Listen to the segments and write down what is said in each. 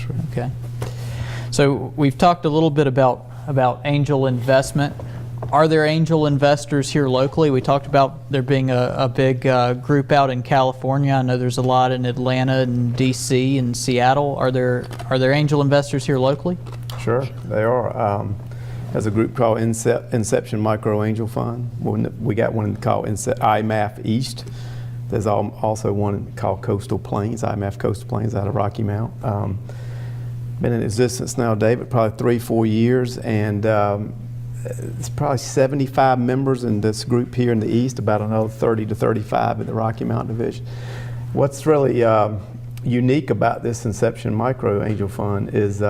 That's right. Okay. So we've talked a little bit about angel investment. Are there angel investors here locally? We talked about there being a big group out in California. I know there's a lot in Atlanta and DC and Seattle. Are there angel investors here locally? Sure, they are. There's a group called Inception Micro Angel Fund. We got one called IMAF East. There's also one called Coastal Plains, IMAF Coastal Plains out of Rocky Mount. Been in existence now, David, probably 3-4 years, and it's probably 75 members in this group here in the East, about another 30 to 35 in the Rocky Mountain Division. What's really unique about this Inception Micro Angel Fund is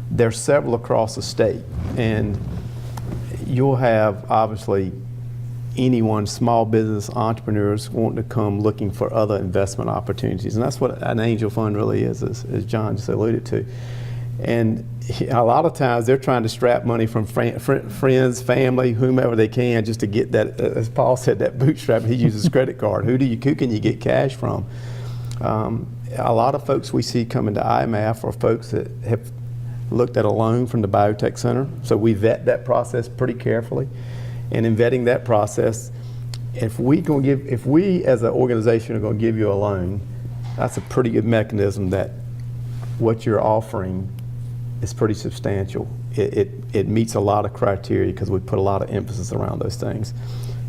there's several across the state, and you'll have obviously anyone, small business entrepreneurs wanting to come looking for other investment opportunities, and that's what an angel fund really is, as John just alluded to. And a lot of times they're trying to strap money from friends, family, whomever they can, just to get that, as Paul said, that bootstrap. He uses credit card. Who can you get cash from? A lot of folks we see coming to IMAF are folks that have looked at a loan from the Biotech Center. So we vet that process pretty carefully. And in vetting that process, if we as an organization are going to give you a loan, that's a pretty good mechanism that what you're offering is pretty substantial. It meets a lot of criteria because we put a lot of emphasis around those things.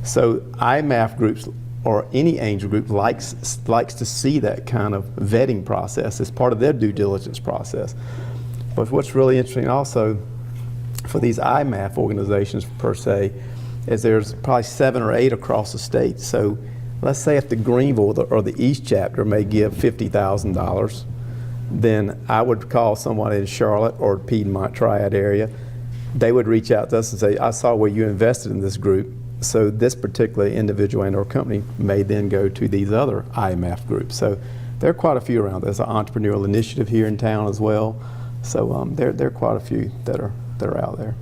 So IMAF groups or any angel group likes to see that kind of vetting process as part of their due diligence process. But what's really interesting also for these IMAF organizations per se is there's probably 7 or 8 across the state. So let's say if the Greenville or the East chapter may give $50,000, then I would call someone in Charlotte or Piedmont Triad area. They would reach out to us and say, I saw where you invested in this group, so this particular individual and or company may then go to these other IMAF groups. So there are quite a few around. There's an entrepreneurial initiative here in town as well. So there are quite a few that are out there.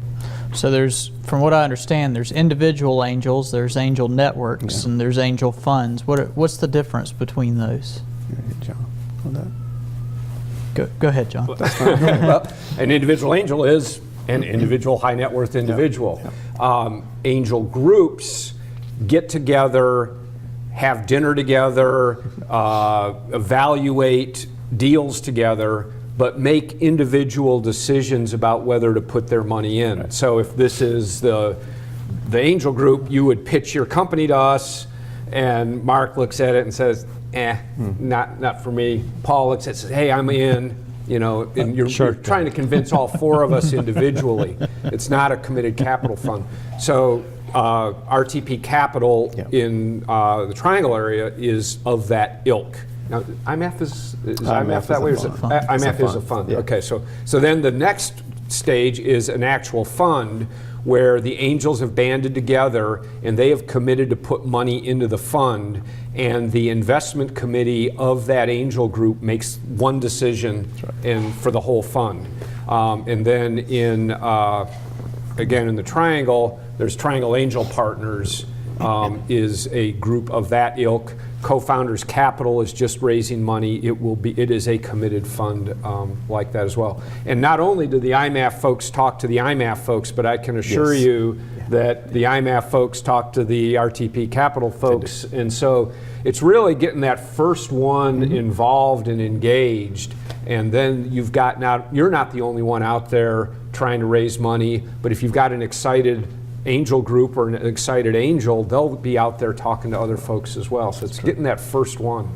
So there's, from what I understand, there's individual angels, there's angel networks, Yeah. and there's angel funds. What's the difference between those? John, on that. Go ahead, John. Well, an individual angel is an individual high net worth individual. Yeah. Angel groups get together, have dinner together, evaluate deals together, but make individual decisions about whether to put their money in. Right. So if this is the angel group, you would pitch your company to us, and Mark looks at it and says, not for me. Paul looks at it and says, hey, I'm in. You know, and you're trying to convince all 4 of us individually. It's not a committed capital fund. So RTP Capital in the Triangle area is of that ilk. Now, IMAF is IMAF that way? IMAF is a fund. Yeah. Okay, so then the next stage is an actual fund where the angels have banded together and they have committed to put money into the fund, and the investment committee of that angel group makes one decision and for the whole fund. And then again in the Triangle, there's Triangle Angel Partners, is a group of that ilk. Co-Founders Capital is just raising money. It is a committed fund like that as well. And not only do the IMAF folks talk to the IMAF folks, but I can assure you that the IMAF folks talk to the RTP Capital folks. And so it's really getting that first one involved and engaged. And then you've got, now you're not the only one out there trying to raise money, but if you've got an excited angel group or an excited angel, they'll be out there talking to other folks as well. So it's getting that first one.